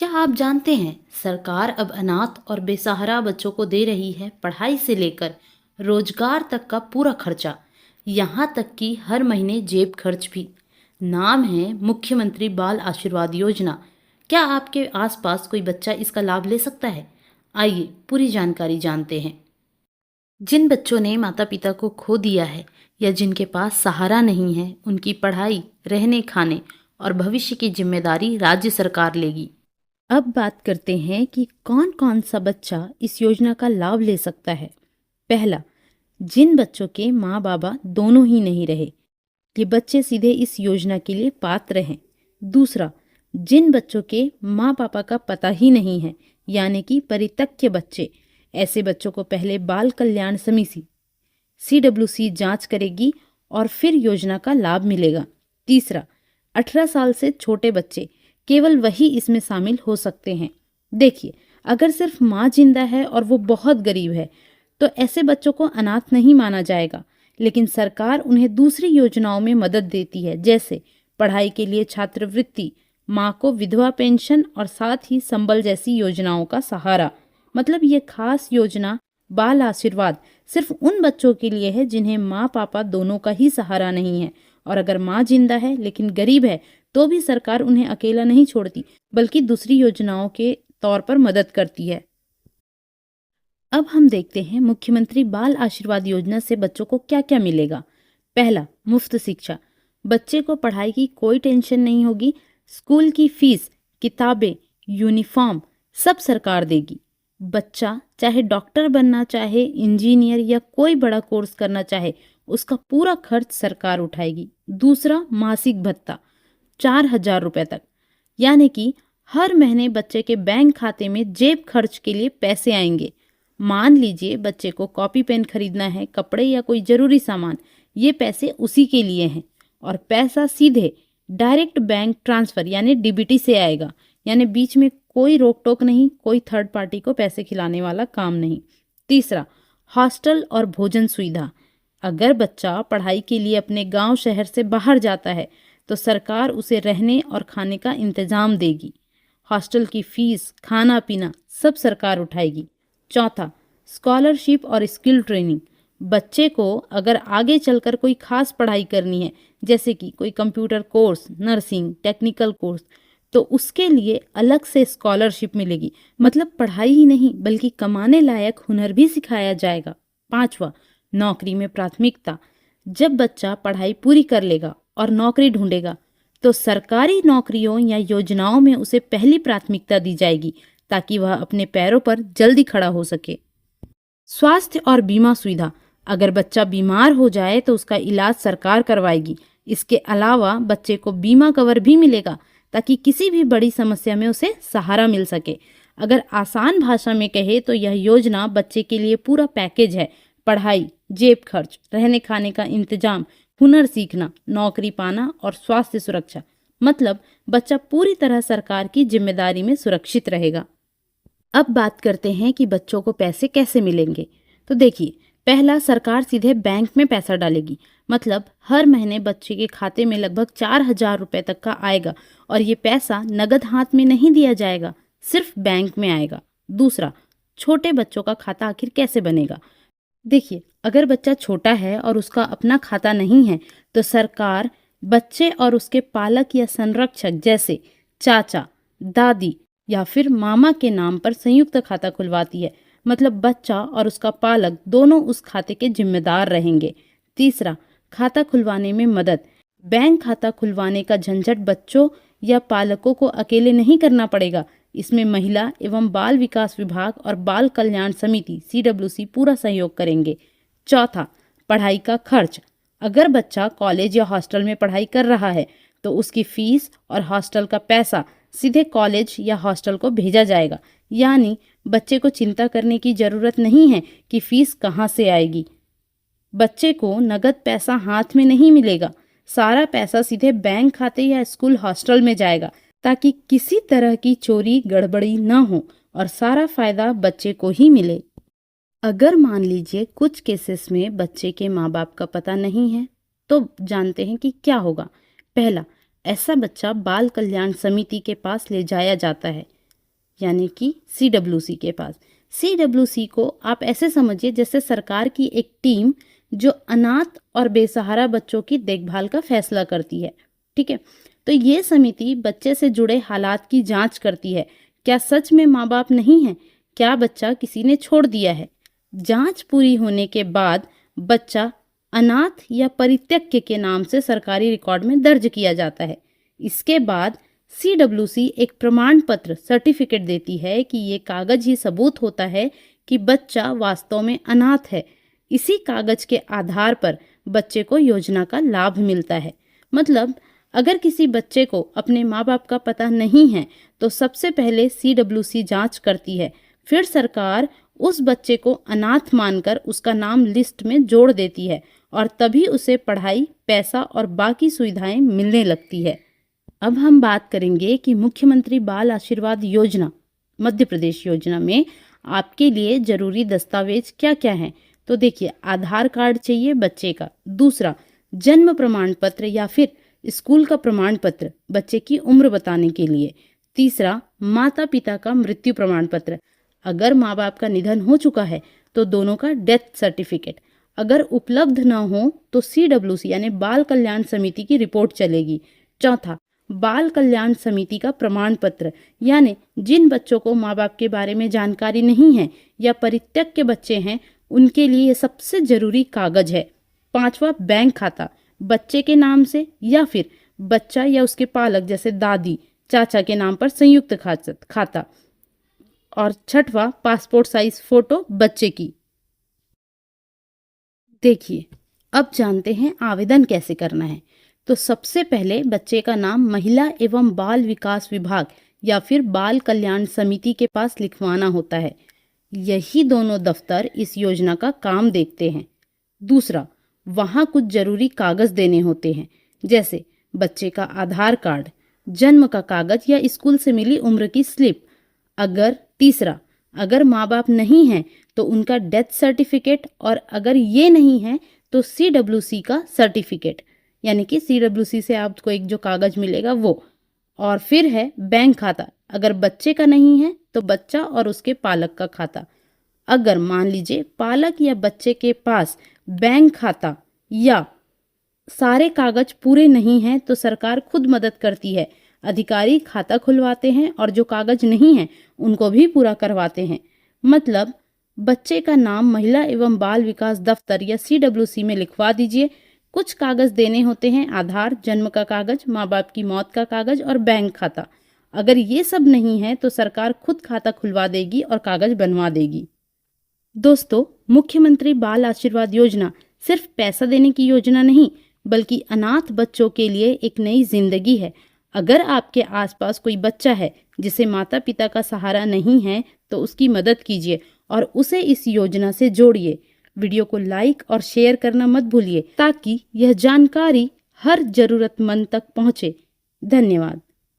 क्या आप जानते हैं सरकार अब अनाथ और बेसहारा बच्चों को दे रही है पढ़ाई से लेकर रोजगार तक का पूरा खर्चा। यहाँ तक कि हर महीने जेब खर्च भी। नाम है मुख्यमंत्री बाल आशीर्वाद योजना। क्या आपके आसपास कोई बच्चा इसका लाभ ले सकता है? आइए पूरी जानकारी जानते हैं। जिन बच्चों ने माता पिता को खो दिया है या जिनके पास सहारा नहीं है, उनकी पढ़ाई, रहने खाने और भविष्य की जिम्मेदारी राज्य सरकार लेगी। अब बात करते हैं कि कौन कौन सा बच्चा इस योजना का लाभ ले सकता है। पहला, जिन बच्चों के माँ बाबा दोनों ही नहीं रहे, ये बच्चे सीधे इस योजना के लिए पात्र हैं। दूसरा, जिन बच्चों के माँ पापा का पता ही नहीं है, यानी कि परित्यक्त बच्चे, ऐसे बच्चों को पहले बाल कल्याण समिति CWC जांच करेगी और फिर योजना का लाभ मिलेगा। तीसरा, 18 साल से छोटे बच्चे, केवल वही इसमें शामिल हो सकते हैं। देखिए, अगर सिर्फ माँ जिंदा है और वो बहुत गरीब है तो ऐसे बच्चों को अनाथ नहीं माना जाएगा, लेकिन सरकार उन्हें दूसरी योजनाओं में मदद देती है, जैसे पढ़ाई के लिए छात्रवृत्ति, माँ को विधवा पेंशन और साथ ही संबल जैसी योजनाओं का सहारा। मतलब ये खास योजना बाल आशीर्वाद सिर्फ उन बच्चों के लिए है जिन्हें माँ पापा दोनों का ही सहारा नहीं है, और अगर माँ जिंदा है लेकिन गरीब है तो भी सरकार उन्हें अकेला नहीं छोड़ती, बल्कि दूसरी योजनाओं के तौर पर मदद करती है। अब हम देखते हैं मुख्यमंत्री बाल आशीर्वाद योजना से बच्चों को क्या क्या मिलेगा। पहला, मुफ्त शिक्षा। बच्चे को पढ़ाई की कोई टेंशन नहीं होगी। स्कूल की फीस, किताबें, यूनिफॉर्म सब सरकार देगी। बच्चा चाहे डॉक्टर बनना चाहे, इंजीनियर या कोई बड़ा कोर्स करना चाहे, उसका पूरा खर्च सरकार उठाएगी। दूसरा, मासिक भत्ता 4,000 रुपए तक, यानी कि हर महीने बच्चे के बैंक खाते में जेब खर्च के लिए पैसे आएंगे। मान लीजिए बच्चे को कॉपी पेन खरीदना है, कपड़े या कोई जरूरी सामान, ये पैसे उसी के लिए हैं। और पैसा सीधे डायरेक्ट बैंक ट्रांसफर यानी DBT से आएगा, यानी बीच में कोई रोक टोक नहीं, कोई थर्ड पार्टी को पैसे खिलाने वाला काम नहीं। तीसरा, हॉस्टल और भोजन सुविधा। अगर बच्चा पढ़ाई के लिए अपने गांव शहर से बाहर जाता है तो सरकार उसे रहने और खाने का इंतजाम देगी। हॉस्टल की फीस, खाना पीना सब सरकार उठाएगी। चौथा, स्कॉलरशिप और स्किल ट्रेनिंग। बच्चे को अगर आगे चलकर कोई खास पढ़ाई करनी है, जैसे कि कोई computer course, nursing, technical course, तो उसके लिए अलग से स्कॉलरशिप मिलेगी। मतलब पढ़ाई ही नहीं बल्कि कमाने लायक हुनर भी सिखाया जाएगा। पांचवा, नौकरी में प्राथमिकता। जब बच्चा पढ़ाई पूरी कर लेगा और नौकरी ढूंढेगा तो सरकारी नौकरियों या योजनाओं में उसे पहली प्राथमिकता दी जाएगी, ताकि वह अपने पैरों पर जल्दी खड़ा हो सके। स्वास्थ्य और बीमा सुविधा। अगर बच्चा बीमार हो जाए तो उसका इलाज सरकार करवाएगी। इसके अलावा बच्चे को बीमा कवर भी मिलेगा, ताकि किसी भी बड़ी समस्या में उसे सहारा मिल सके। अगर आसान भाषा में कहे तो यह योजना बच्चे के लिए पूरा पैकेज है। पढ़ाई, जेब खर्च, रहने खाने का इंतजाम, हुनर सीखना, नौकरी पाना और स्वास्थ्य सुरक्षा। मतलब बच्चा पूरी तरह सरकार की जिम्मेदारी में सुरक्षित रहेगा। अब बात करते हैं कि बच्चों को पैसे कैसे मिलेंगे। तो देखिए, पहला, सरकार सीधे बैंक में पैसा डालेगी। मतलब हर महीने बच्चे के खाते में लगभग 4,000 रुपए तक का आएगा, और ये पैसा नगद हाथ में नहीं दिया जाएगा, सिर्फ बैंक में आएगा। दूसरा, छोटे बच्चों का खाता आखिर कैसे बनेगा। देखिए, अगर बच्चा छोटा है और उसका अपना खाता नहीं है तो सरकार बच्चे और उसके पालक या संरक्षक जैसे चाचा, दादी या फिर मामा के नाम पर संयुक्त खाता खुलवाती है। मतलब बच्चा और उसका पालक दोनों उस खाते के जिम्मेदार रहेंगे। तीसरा, खाता खुलवाने में मदद। बैंक खाता खुलवाने का झंझट बच्चों या पालकों को अकेले नहीं करना पड़ेगा। इसमें महिला एवं बाल विकास विभाग और बाल कल्याण समिति CWC पूरा सहयोग करेंगे। चौथा, पढ़ाई का खर्च। अगर बच्चा कॉलेज या हॉस्टल में पढ़ाई कर रहा है तो उसकी फीस और हॉस्टल का पैसा सीधे कॉलेज या हॉस्टल को भेजा जाएगा, यानी बच्चे को चिंता करने की जरूरत नहीं है कि फीस कहाँ से आएगी। बच्चे को नगद पैसा हाथ में नहीं मिलेगा, सारा पैसा सीधे बैंक खाते या स्कूल हॉस्टल में जाएगा, ताकि किसी तरह की चोरी गड़बड़ी न हो और सारा फायदा बच्चे को ही मिले। अगर मान लीजिए कुछ केसेस में बच्चे के माँ बाप का पता नहीं है तो जानते हैं कि क्या होगा। पहला, ऐसा बच्चा बाल कल्याण समिति के पास ले जाया जाता है। यानी कि CWC के पास। CWC को आप ऐसे समझिए जैसे सरकार की एक टीम जो अनाथ और बेसहारा बच्चों की देखभाल का फैसला करती है। ठीक है, तो ये समिति बच्चे से जुड़े हालात की जांच करती है। क्या सच में माँ बाप नहीं है? क्या बच्चा किसी ने छोड़ दिया है? जांच पूरी होने के बाद बच्चा अनाथ या परित्यक्य के नाम से सरकारी रिकॉर्ड में दर्ज किया जाता है। इसके बाद CWC एक प्रमाण पत्र सर्टिफिकेट देती है कि ये कागज ही सबूत होता है कि बच्चा वास्तव में अनाथ है। इसी कागज के आधार पर बच्चे को योजना का लाभ मिलता है। मतलब अगर किसी बच्चे को अपने माँ बाप का पता नहीं है तो सबसे पहले CWC जांच करती है, फिर सरकार उस बच्चे को अनाथ मानकर उसका नाम लिस्ट में जोड़ देती है और तभी उसे पढ़ाई, पैसा और बाकी सुविधाएं मिलने लगती है। अब हम बात करेंगे कि मुख्यमंत्री बाल आशीर्वाद योजना, मध्य प्रदेश योजना में आपके लिए जरूरी दस्तावेज क्या क्या हैं। तो देखिए, आधार कार्ड चाहिए बच्चे का। दूसरा, जन्म प्रमाण पत्र या फिर स्कूल का प्रमाण पत्र बच्चे की उम्र बताने के लिए। तीसरा, माता पिता का मृत्यु प्रमाण पत्र। अगर माँ बाप का निधन हो चुका है तो दोनों का डेथ सर्टिफिकेट। अगर उपलब्ध न हो तो CWC यानी बाल कल्याण समिति की रिपोर्ट चलेगी। चौथा, बाल कल्याण समिति का प्रमाण पत्र, यानी जिन बच्चों को माँ बाप के बारे में जानकारी नहीं है या परित्यक्य बच्चे हैं उनके लिए ये सबसे जरूरी कागज है। पांचवा, बैंक खाता बच्चे के नाम से या फिर बच्चा या उसके पालक जैसे दादी चाचा के नाम पर संयुक्त खाता। और छठवां, पासपोर्ट साइज फोटो बच्चे की। देखिए, अब जानते हैं आवेदन कैसे करना है। तो सबसे पहले बच्चे का नाम महिला एवं बाल विकास विभाग या फिर बाल कल्याण समिति के पास लिखवाना होता है। यही दोनों दफ्तर इस योजना का काम देखते हैं। दूसरा, वहाँ कुछ जरूरी कागज देने होते हैं, जैसे बच्चे का आधार कार्ड, जन्म का कागज या स्कूल से मिली उम्र की स्लिप। तीसरा, अगर माँ बाप नहीं हैं तो उनका डेथ सर्टिफिकेट, और अगर ये नहीं है तो CWC का सर्टिफिकेट, यानी कि CWC से आपको एक जो कागज मिलेगा वो। और फिर है बैंक खाता, अगर बच्चे का नहीं है तो बच्चा और उसके पालक का खाता। अगर मान लीजिए पालक या बच्चे के पास बैंक खाता या सारे कागज पूरे नहीं हैं तो सरकार खुद मदद करती है। अधिकारी खाता खुलवाते हैं और जो कागज नहीं है उनको भी पूरा करवाते हैं। मतलब बच्चे का नाम महिला एवं बाल विकास दफ्तर या CWC में लिखवा दीजिए। कुछ कागज देने होते हैं, आधार, जन्म का कागज, माँ बाप की मौत का कागज और बैंक खाता। अगर ये सब नहीं है तो सरकार खुद खाता खुलवा देगी और कागज बनवा देगी। दोस्तों, मुख्यमंत्री बाल आशीर्वाद योजना सिर्फ पैसा देने की योजना नहीं बल्कि अनाथ बच्चों के लिए एक नई जिंदगी है। अगर आपके आसपास कोई बच्चा है जिसे माता पिता का सहारा नहीं है तो उसकी मदद कीजिए और उसे इस योजना से जोड़िए। वीडियो को लाइक और शेयर करना मत भूलिए ताकि यह जानकारी हर जरूरतमंद तक पहुंचे। धन्यवाद।